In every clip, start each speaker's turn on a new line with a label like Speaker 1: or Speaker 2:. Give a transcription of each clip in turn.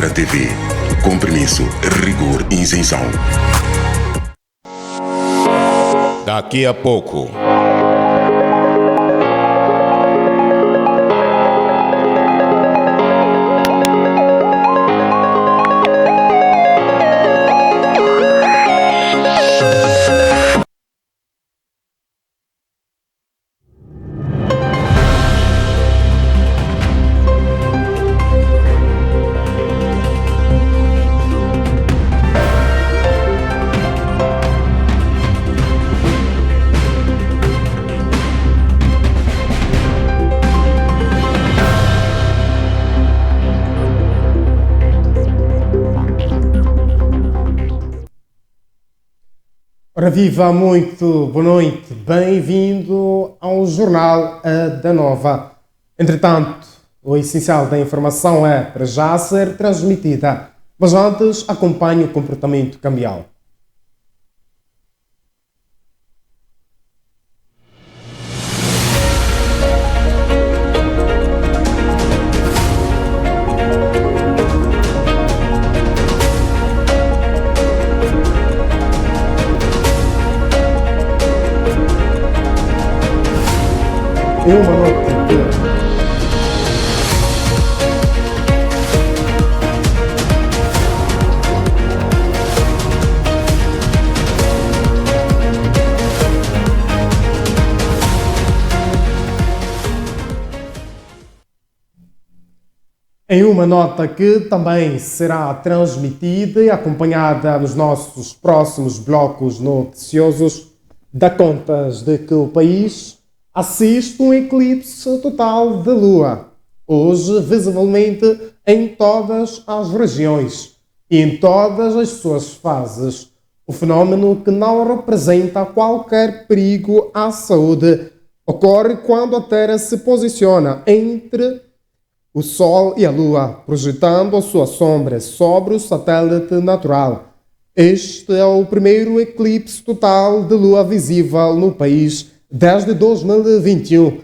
Speaker 1: Angra TV. Compromisso, rigor e isenção. Daqui a pouco.
Speaker 2: Ora viva, muito boa noite, bem-vindo ao Jornal da Nova. Entretanto, o essencial da informação é para já ser transmitida, mas antes acompanhe o comportamento cambial. Uma noite. Em uma nota que também será transmitida e acompanhada nos nossos próximos blocos noticiosos, dá contas de que o país assiste um eclipse total de Lua, hoje visivelmente em todas as regiões e em todas as suas fases. O fenómeno, que não representa qualquer perigo à saúde, ocorre quando a Terra se posiciona entre o Sol e a Lua, projetando a sua sombra sobre o satélite natural. Este é o primeiro eclipse total de Lua visível no país desde 2021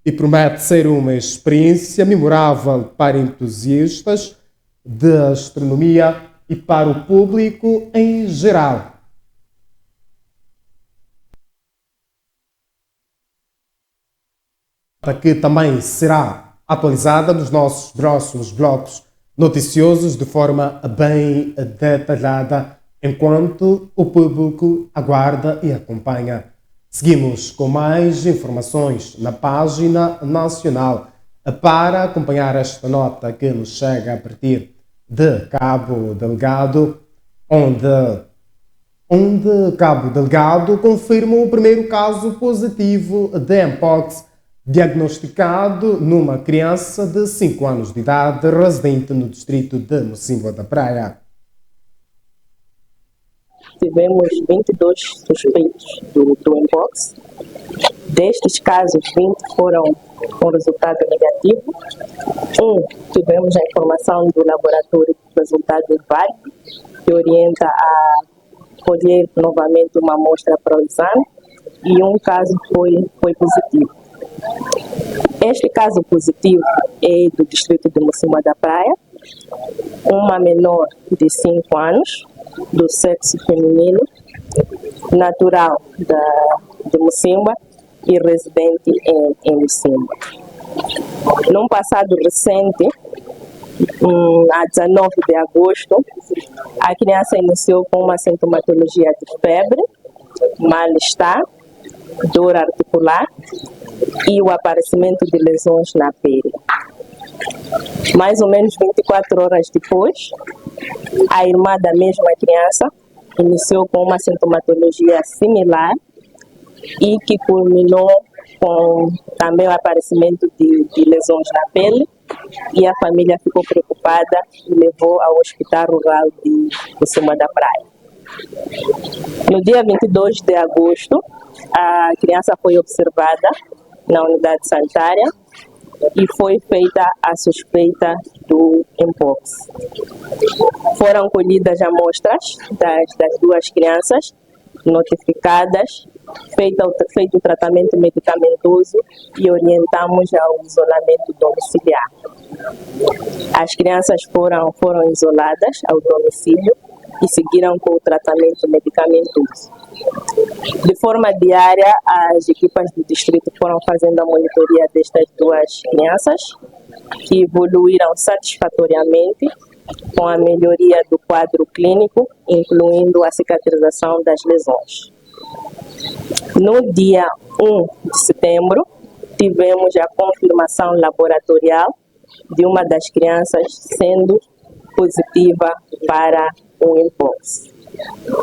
Speaker 2: e promete ser uma experiência memorável para entusiastas de astronomia e para o público em geral. Que também será atualizada nos nossos próximos blocos noticiosos de forma bem detalhada, enquanto o público aguarda e acompanha. Seguimos com mais informações na página nacional para acompanhar esta nota que nos chega a partir de Cabo Delgado, onde Cabo Delgado confirma o primeiro caso positivo de Mpox diagnosticado numa criança de 5 anos de idade residente no distrito de Mocímboa da Praia.
Speaker 3: Tivemos 22 suspeitos do Mpox. Destes casos, 20 foram com resultado negativo. Tivemos a informação do laboratório de resultado válido, que orienta a colher novamente uma amostra para o exame, e um caso foi positivo. Este caso positivo é do distrito de Mocímboa da Praia, uma menor de 5 anos, do sexo feminino, natural de Mocímboa e residente em Mocímboa. Num passado recente, a 19 de agosto, a criança iniciou com uma sintomatologia de febre, mal-estar, dor articular e o aparecimento de lesões na pele. Mais ou menos 24 horas depois, a irmã da mesma criança iniciou com uma sintomatologia similar e que culminou com também o aparecimento de lesões na pele, e a família ficou preocupada e levou ao Hospital Rural de Mocímboa da Praia. No dia 22 de agosto, a criança foi observada na unidade sanitária e foi feita a suspeita do Mpox. Foram colhidas amostras das duas crianças notificadas, feito o tratamento medicamentoso e orientamos ao isolamento domiciliar. As crianças foram isoladas ao domicílio e seguiram com o tratamento medicamentoso. De forma diária, as equipas do distrito foram fazendo a monitoria destas duas crianças, que evoluíram satisfatoriamente com a melhoria do quadro clínico, incluindo a cicatrização das lesões. No dia 1 de setembro, tivemos a confirmação laboratorial de uma das crianças sendo positiva para o Mpox.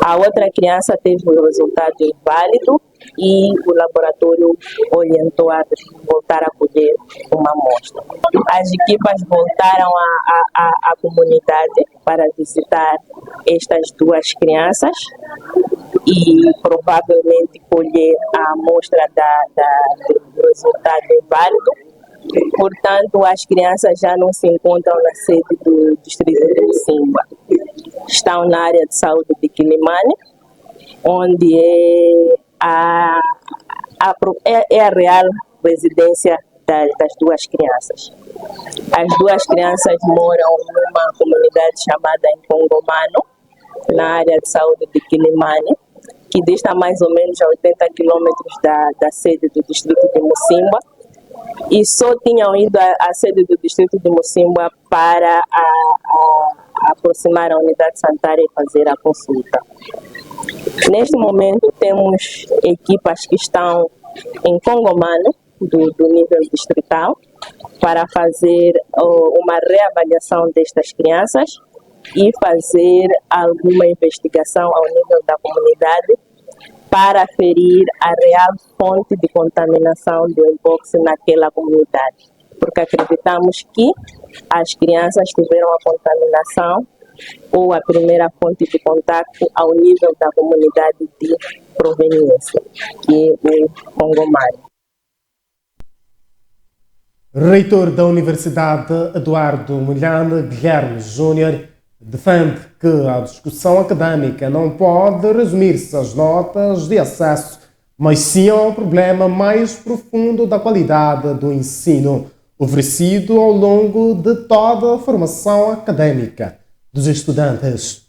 Speaker 3: A outra criança teve o resultado inválido e o laboratório orientou a voltar a colher uma amostra. As equipas voltaram à comunidade para visitar estas duas crianças e provavelmente colher a amostra do resultado inválido. Portanto, as crianças já não se encontram na sede do distrito de Mocimboa. Estão na área de saúde de Quilimane, onde é a real residência das duas crianças. As duas crianças moram numa comunidade chamada Nkongomano, na área de saúde de Quilimane, que dista mais ou menos a 80 quilômetros da sede do distrito de Mocimboa, e só tinham ido à sede do distrito de Mocimboa para aproximar a unidade sanitária e fazer a consulta. Neste momento temos equipas que estão em Nkongomano, do nível distrital, para fazer uma reavaliação destas crianças e fazer alguma investigação ao nível da comunidade para aferir a real fonte de contaminação do Mpox naquela comunidade, porque acreditamos que as crianças tiveram a contaminação ou a primeira fonte de contato ao nível da comunidade de proveniência, que é o Nkongomano.
Speaker 2: Reitor da Universidade Eduardo Mondlane, Guilherme Júnior, defende que a discussão académica não pode resumir-se às notas de acesso, mas sim ao problema mais profundo da qualidade do ensino oferecido ao longo de toda a formação académica dos estudantes.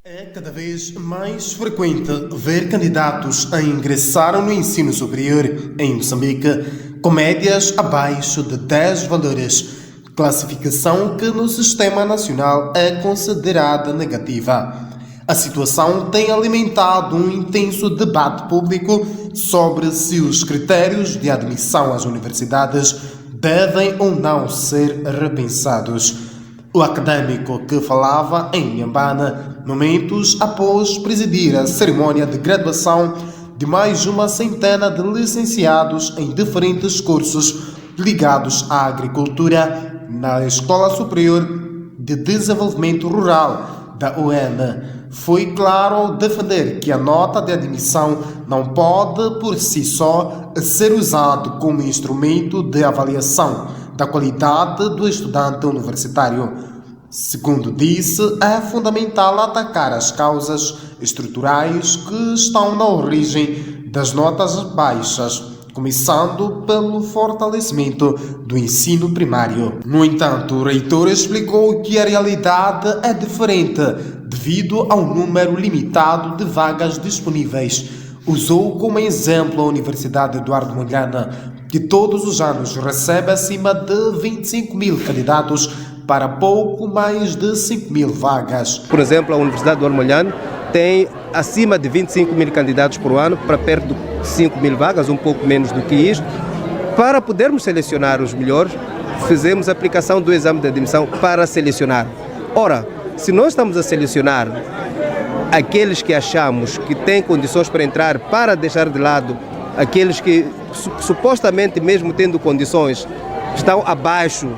Speaker 2: É cada vez mais frequente ver candidatos a ingressar no ensino superior em Moçambique com médias abaixo de 10 valores, classificação que no Sistema Nacional é considerada negativa. A situação tem alimentado um intenso debate público sobre se os critérios de admissão às universidades devem ou não ser repensados. O académico que falava em Inhambane, momentos após presidir a cerimônia de graduação de mais de uma centena de licenciados em diferentes cursos ligados à agricultura na Escola Superior de Desenvolvimento Rural da UEN, foi claro ao defender que a nota de admissão não pode por si só ser usado como instrumento de avaliação da qualidade do estudante universitário. Segundo disse, é fundamental atacar as causas estruturais que estão na origem das notas baixas, começando pelo fortalecimento do ensino primário. No entanto, o reitor explicou que a realidade é diferente devido ao número limitado de vagas disponíveis. Usou como exemplo a Universidade Eduardo Mondlane, que todos os anos recebe acima de 25 mil candidatos para pouco mais de 5 mil vagas.
Speaker 4: Por exemplo, a Universidade Eduardo Mondlane tem acima de 25 mil candidatos por ano para perto de 5 mil vagas, um pouco menos do que isto. Para podermos selecionar os melhores, fizemos a aplicação do exame de admissão para selecionar. Ora, se nós estamos a selecionar aqueles que achamos que têm condições para entrar, para deixar de lado aqueles que supostamente, mesmo tendo condições, estão abaixo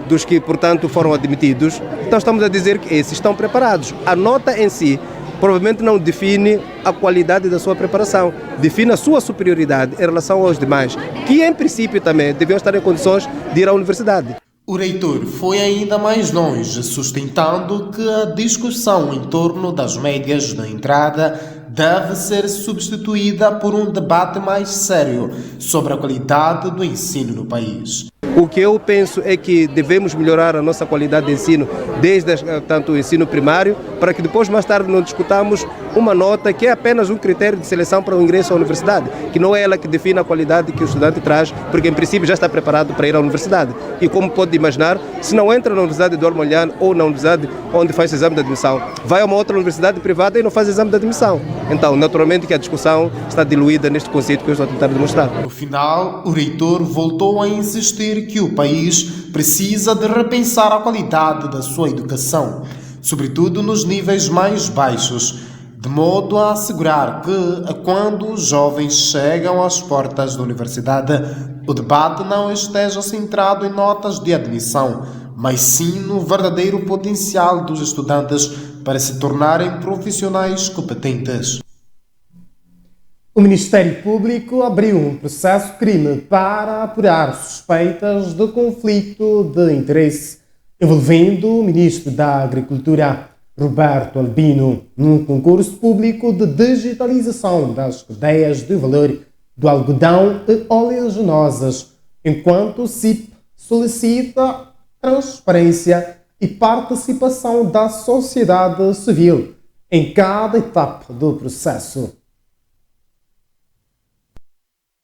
Speaker 4: dos que, portanto, foram admitidos, então estamos a dizer que esses estão preparados. A nota em si provavelmente não define a qualidade da sua preparação, define a sua superioridade em relação aos demais, que em princípio também deviam estar em condições de ir à universidade.
Speaker 2: O reitor foi ainda mais longe, sustentando que a discussão em torno das médias na entrada deve ser substituída por um debate mais sério sobre a qualidade do ensino no país.
Speaker 4: O que eu penso é que devemos melhorar a nossa qualidade de ensino, desde tanto o ensino primário, para que depois, mais tarde, não discutamos uma nota que é apenas um critério de seleção para o ingresso à universidade, que não é ela que define a qualidade que o estudante traz, porque em princípio já está preparado para ir à universidade. E como pode imaginar, se não entra na Universidade de Eduardo Mondlane ou na universidade onde faz o exame de admissão, vai a uma outra universidade privada e não faz o exame de admissão. Então, naturalmente que a discussão está diluída neste conceito que eu estou a tentar demonstrar.
Speaker 2: No final, o reitor voltou a insistir que o país precisa de repensar a qualidade da sua educação, sobretudo nos níveis mais baixos, de modo a assegurar que, quando os jovens chegam às portas da universidade, o debate não esteja centrado em notas de admissão, mas sim no verdadeiro potencial dos estudantes para se tornarem profissionais competentes. O Ministério Público abriu um processo-crime para apurar suspeitas de conflito de interesse envolvendo o Ministro da Agricultura, Roberto Albino, num concurso público de digitalização das cadeias de valor do algodão e oleaginosas, enquanto o CIP solicita transparência e participação da sociedade civil em cada etapa do processo.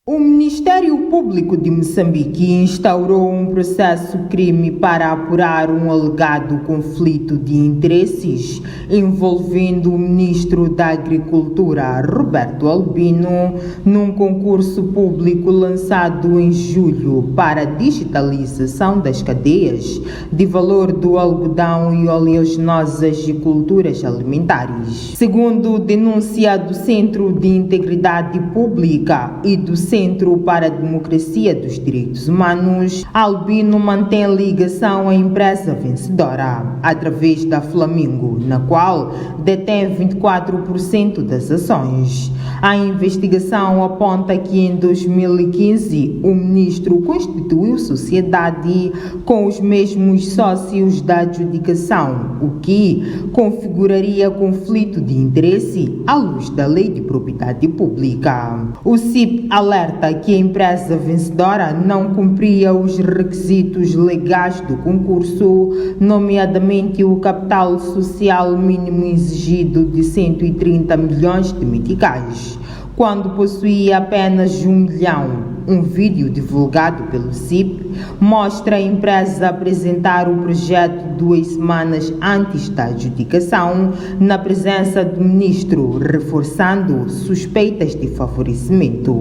Speaker 5: O Ministério Público de Moçambique instaurou um processo-crime para apurar um alegado conflito de interesses envolvendo o Ministro da Agricultura, Roberto Albino, num concurso público lançado em julho para a digitalização das cadeias de valor do algodão e oleaginosas e culturas alimentares. Segundo denúncia do Centro de Integridade Pública e do Centro para a Democracia dos Direitos Humanos, Albino mantém ligação à empresa vencedora, através da Flamingo, na qual detém 24% das ações. A investigação aponta que em 2015 o ministro constituiu sociedade com os mesmos sócios da adjudicação, o que configuraria conflito de interesse à luz da Lei de Propriedade Pública. O CIP alerta que a empresa vencedora não cumpria os requisitos legais do concurso, nomeadamente o capital social mínimo exigido de 130 milhões de meticais, quando possuía apenas 1 milhão. Um vídeo divulgado pelo CIP mostra a empresa apresentar o projeto 2 semanas antes da adjudicação, na presença do ministro, reforçando suspeitas de favorecimento.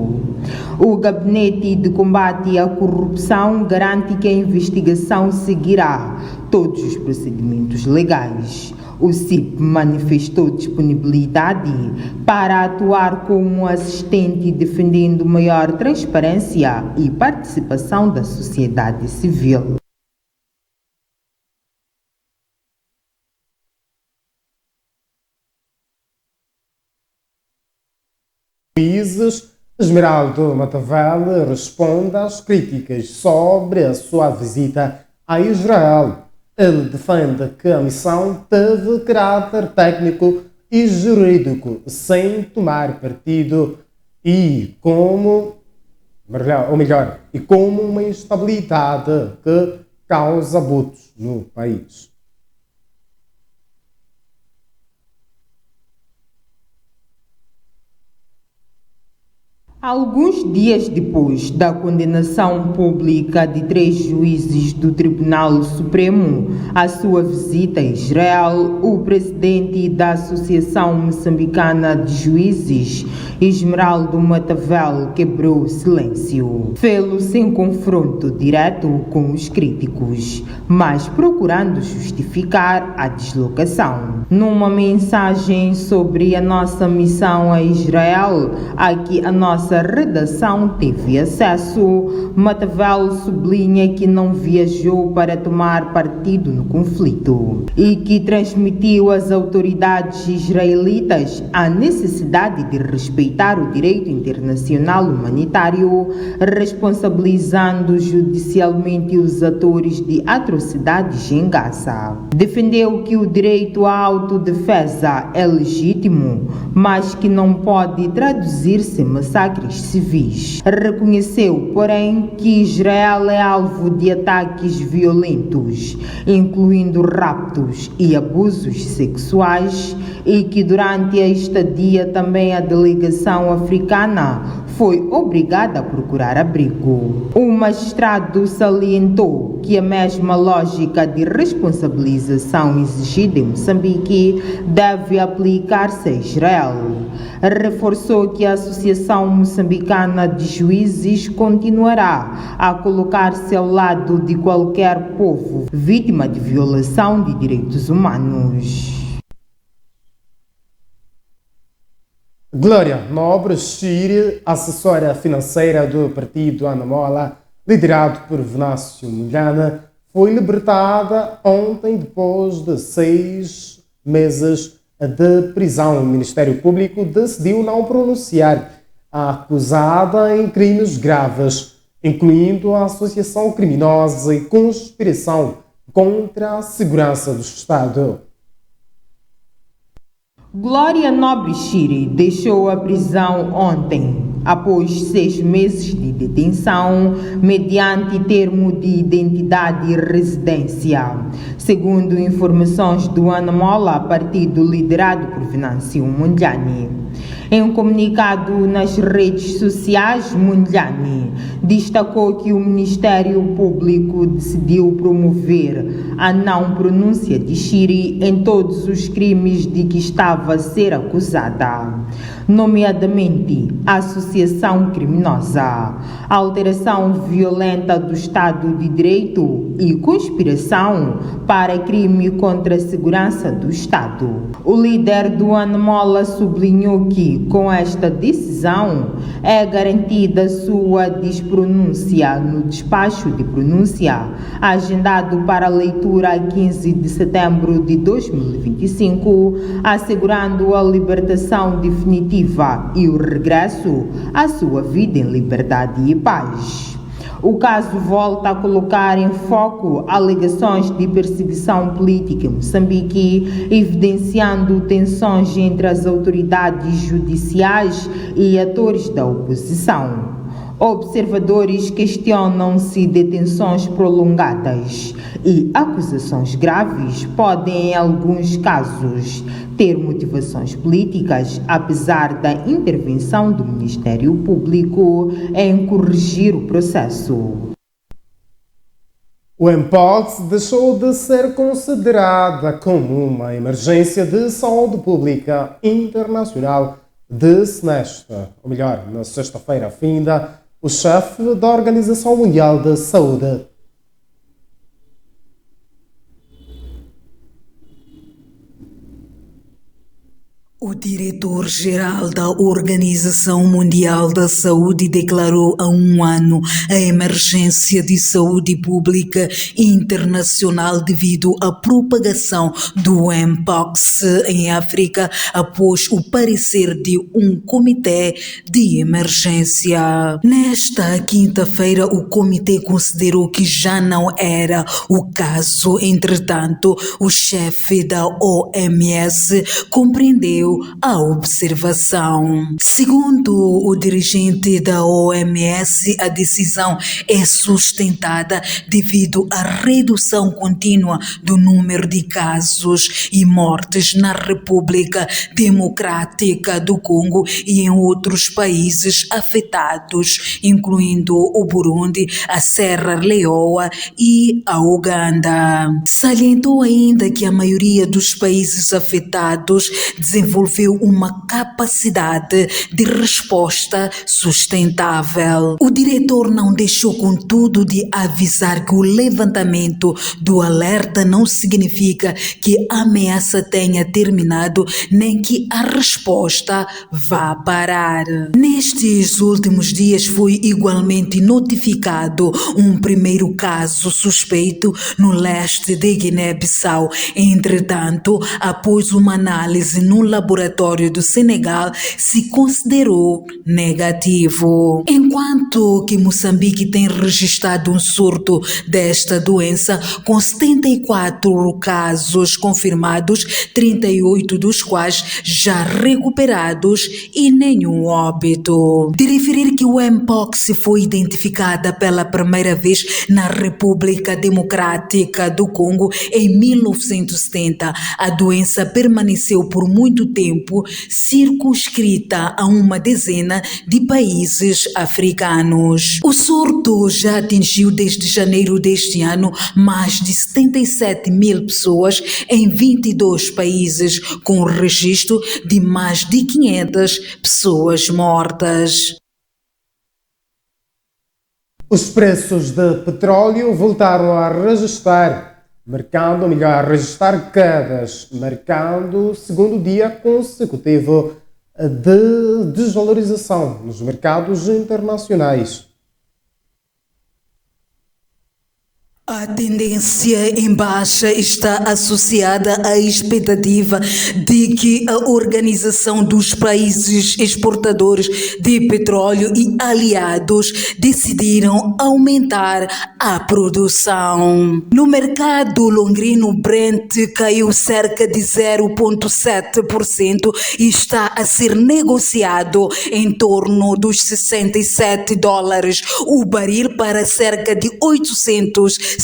Speaker 5: O Gabinete de Combate à Corrupção garante que a investigação seguirá todos os procedimentos legais. O CIP manifestou disponibilidade para atuar como assistente, defendendo maior transparência e participação da sociedade civil.
Speaker 2: Esmeraldo Matavel responde às críticas sobre a sua visita a Israel. Ele defende que a missão teve caráter técnico e jurídico, sem tomar partido e como uma instabilidade que causa abusos no país.
Speaker 5: Alguns dias depois da condenação pública de 3 juízes do Tribunal Supremo à sua visita a Israel, o presidente da Associação Moçambicana de Juízes, Esmeraldo Matavel, quebrou o silêncio. Fê-lo sem confronto direto com os críticos, mas procurando justificar a deslocação. Numa mensagem sobre a nossa missão a Israel, a que a nossa nossa redação teve acesso, Matavel sublinha que não viajou para tomar partido no conflito e que transmitiu às autoridades israelitas a necessidade de respeitar o direito internacional humanitário, responsabilizando judicialmente os atores de atrocidades em Gaza. Defendeu que o direito à autodefesa é legítimo, mas que não pode traduzir-se em massacres civis. Reconheceu, porém, que Israel é alvo de ataques violentos, incluindo raptos e abusos sexuais, e que durante a estadia também a delegação africana foi obrigada a procurar abrigo. O magistrado salientou que a mesma lógica de responsabilização exigida em Moçambique deve aplicar-se a Israel. Reforçou que a Associação Moçambicana de Juízes continuará a colocar-se ao lado de qualquer povo vítima de violação de direitos humanos.
Speaker 2: Glória Nobre Chiri, assessora financeira do partido Anamola, liderado por Venâncio Mondlane, foi libertada ontem depois de 6 meses de prisão. O Ministério Público decidiu não pronunciar a acusada em crimes graves, incluindo a associação criminosa e conspiração contra a segurança do Estado.
Speaker 5: Glória Nobre Chiri deixou a prisão ontem, após 6 meses de detenção, mediante termo de identidade e residência. Segundo informações do Anamola, partido liderado por Venâncio Mondlane. Em um comunicado nas redes sociais, Mondlane destacou que o Ministério Público decidiu promover a não pronúncia de Chiri em todos os crimes de que estava a ser acusada, nomeadamente associação criminosa, alteração violenta do Estado de Direito e conspiração para crime contra a segurança do Estado. O líder do Anamola sublinhou que, com esta decisão, é garantida sua despronúncia no despacho de pronúncia, agendado para leitura a 15 de setembro de 2025, assegurando a libertação definitiva e o regresso à sua vida em liberdade e paz. O caso volta a colocar em foco alegações de perseguição política em Moçambique, evidenciando tensões entre as autoridades judiciais e atores da oposição. Observadores questionam se detenções prolongadas e acusações graves podem, em alguns casos, ter motivações políticas, apesar da intervenção do Ministério Público em corrigir o processo.
Speaker 2: O Mpox deixou de ser considerada como uma emergência de saúde pública internacional disse na sexta-feira finda, o chefe da Organização Mundial da Saúde.
Speaker 6: O diretor-geral da Organização Mundial da Saúde declarou há um ano a emergência de saúde pública internacional devido à propagação do Mpox em África após o parecer de um comitê de emergência. Nesta quinta-feira, o comitê considerou que já não era o caso. Entretanto, o chefe da OMS compreendeu a observação. Segundo o dirigente da OMS, a decisão é sustentada devido à redução contínua do número de casos e mortes na República Democrática do Congo e em outros países afetados, incluindo o Burundi, a Serra Leoa e a Uganda. Salientou ainda que a maioria dos países afetados desenvolveram desenvolveu uma capacidade de resposta sustentável. O diretor não deixou, contudo, de avisar que o levantamento do alerta não significa que a ameaça tenha terminado, nem que a resposta vá parar. Nestes últimos dias foi igualmente notificado um primeiro caso suspeito no leste de Guiné-Bissau. Entretanto, após uma análise no laboratório do Senegal, se considerou negativo. Enquanto que Moçambique tem registrado um surto desta doença, com 74 casos confirmados, 38 dos quais já recuperados e nenhum óbito. De referir que o Mpox foi identificada pela primeira vez na República Democrática do Congo em 1970. A doença permaneceu por muito tempo circunscrita a uma dezena de países africanos. O surto já atingiu desde janeiro deste ano mais de 77 mil pessoas em 22 países, com o registro de mais de 500 pessoas mortas.
Speaker 2: Os preços de petróleo voltaram a registrar quedas, marcando o segundo dia consecutivo de desvalorização nos mercados internacionais.
Speaker 6: A tendência em baixa está associada à expectativa de que a Organização dos Países Exportadores de Petróleo e aliados decidiram aumentar a produção. No mercado londrino, Brent caiu cerca de 0,7% e está a ser negociado em torno dos $67 o baril para cerca de 871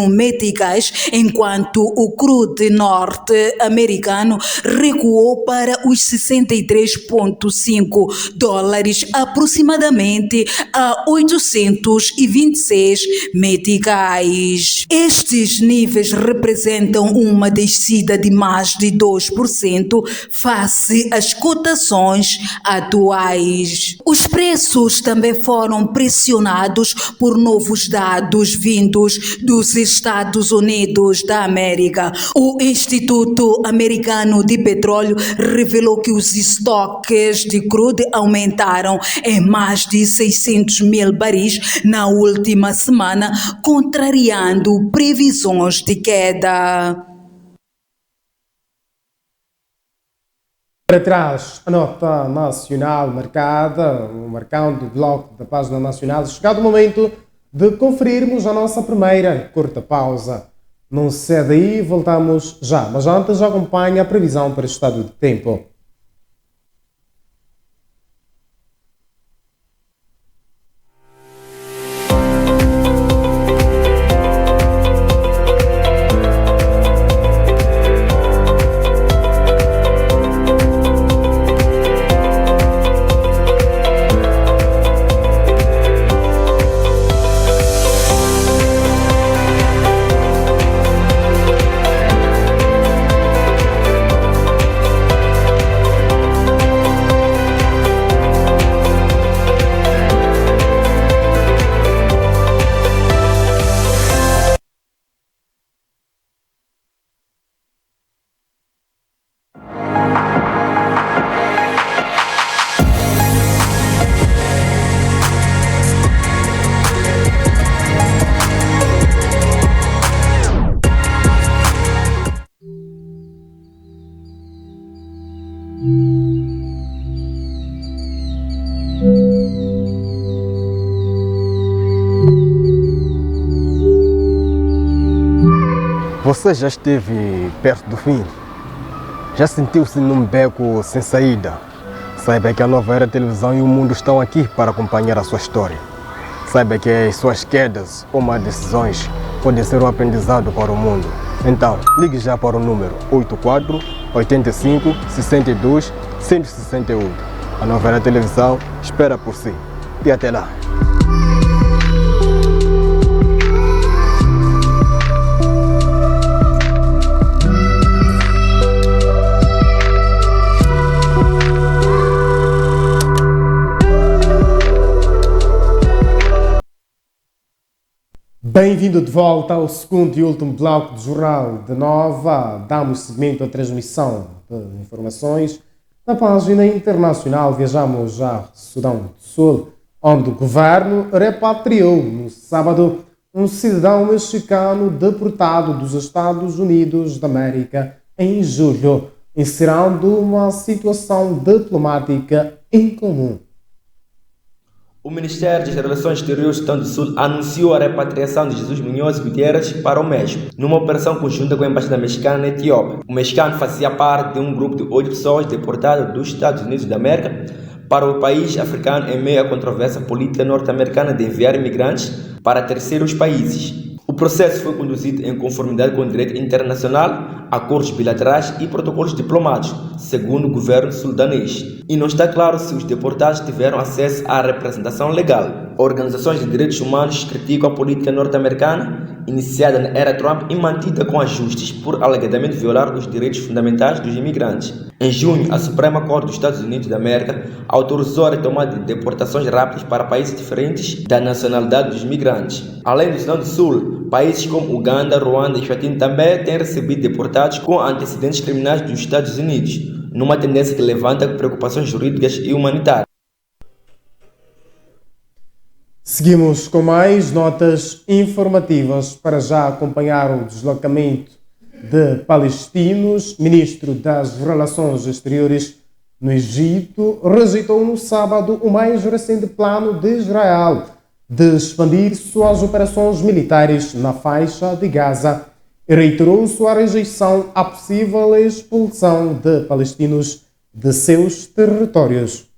Speaker 6: meticais, enquanto o crude norte-americano recuou para os $63,5, aproximadamente a 826 meticais. Estes níveis representam uma descida de mais de 2% face às cotações atuais. Os preços também foram pressionados por novos dados vindos dos Estados Unidos da América. O Instituto Americano de Petróleo revelou que os estoques de crude aumentaram em mais de 600 mil baris na última semana, contrariando previsões de queda.
Speaker 2: Para trás, a nota nacional marcando o bloco da página nacional. Chegado o momento de conferirmos a nossa primeira curta pausa. Não cede aí, voltamos já. Mas antes, acompanhe a previsão para o estado de tempo.
Speaker 7: Você já esteve perto do fim? Já sentiu-se num beco sem saída? Saiba que a Nova Era Televisão e o mundo estão aqui para acompanhar a sua história. Saiba que as suas quedas ou más decisões podem ser um aprendizado para o mundo. Então, ligue já para o número 84 85 62 168. A Nova Era Televisão espera por si. E até lá.
Speaker 2: Bem-vindo de volta ao segundo e último bloco do Jornal de Nova. Damos seguimento à transmissão de informações. Na página internacional viajamos a Sudão do Sul, onde o governo repatriou no sábado um cidadão mexicano deportado dos Estados Unidos da América em julho, encerrando uma situação diplomática incomum.
Speaker 8: O Ministério das Relações Exteriores do Sudão do Sul anunciou a repatriação de Jesus Munhoz Gutierrez para o México, numa operação conjunta com a Embaixada Mexicana na Etiópia. O mexicano fazia parte de um grupo de 8 pessoas deportadas dos Estados Unidos da América para o país africano em meio à controvérsia política norte-americana de enviar imigrantes para terceiros países. O processo foi conduzido em conformidade com o direito internacional, acordos bilaterais e protocolos diplomáticos, segundo o governo sudanês. E não está claro se os deportados tiveram acesso à representação legal. Organizações de direitos humanos criticam a política norte-americana, iniciada na era Trump e mantida com ajustes por alegadamente violar os direitos fundamentais dos imigrantes. Em junho, a Suprema Corte dos Estados Unidos da América autorizou a retomada de deportações rápidas para países diferentes da nacionalidade dos imigrantes. Além do Sudão do Sul, países como Uganda, Ruanda e Eswatini também têm recebido deportados com antecedentes criminais dos Estados Unidos, numa tendência que levanta preocupações jurídicas e humanitárias.
Speaker 2: Seguimos com mais notas informativas. Para já acompanhar o deslocamento de palestinos, ministro das Relações Exteriores no Egito rejeitou no sábado o mais recente plano de Israel de expandir suas operações militares na faixa de Gaza e reiterou sua rejeição à possível expulsão de palestinos de seus territórios.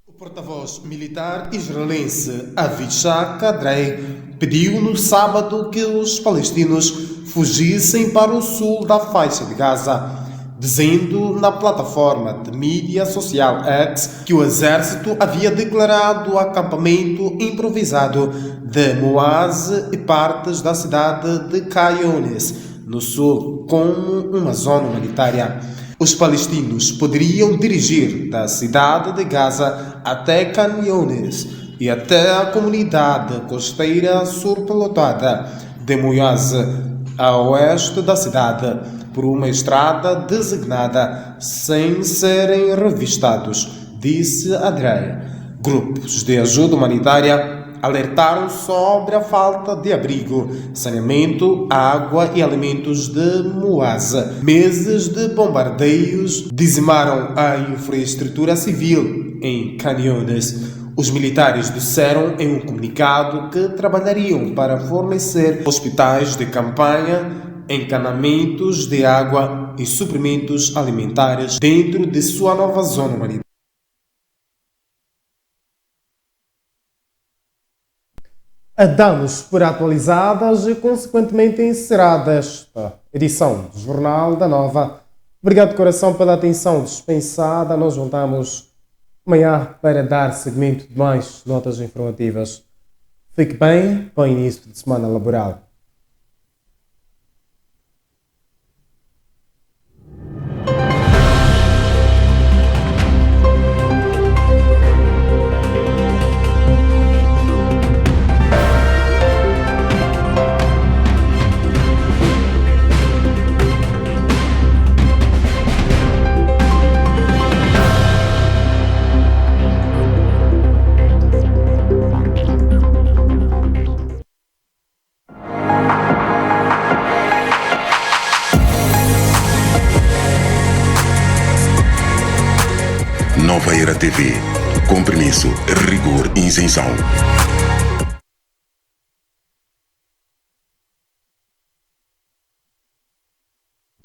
Speaker 2: O porta-voz militar israelense Avishai Kadrei pediu no sábado que os palestinos fugissem para o sul da faixa de Gaza, dizendo na plataforma de mídia social X que o exército havia declarado o acampamento improvisado de Muaz e partes da cidade de Khan Younis, no sul, como uma zona humanitária. Os palestinos poderiam dirigir da cidade de Gaza até Khan Younis e até a comunidade costeira superlotada de Muaz, a oeste da cidade, por uma estrada designada sem serem revistados, disse Adrei. Grupos de ajuda humanitária alertaram sobre a falta de abrigo, saneamento, água e alimentos de Muaz. Meses de bombardeios dizimaram a infraestrutura civil em Khan Younis. Os militares disseram em um comunicado que trabalhariam para fornecer hospitais de campanha, encanamentos de água e suprimentos alimentares dentro de sua nova zona humanitária. Damos por atualizadas e, consequentemente, encerrada esta edição do Jornal da Nova. Obrigado de coração pela atenção dispensada. Nós voltamos amanhã para dar seguimento de mais notas informativas. Fique bem para o início de semana laboral.
Speaker 1: Nova Era TV. Compromisso, rigor e isenção.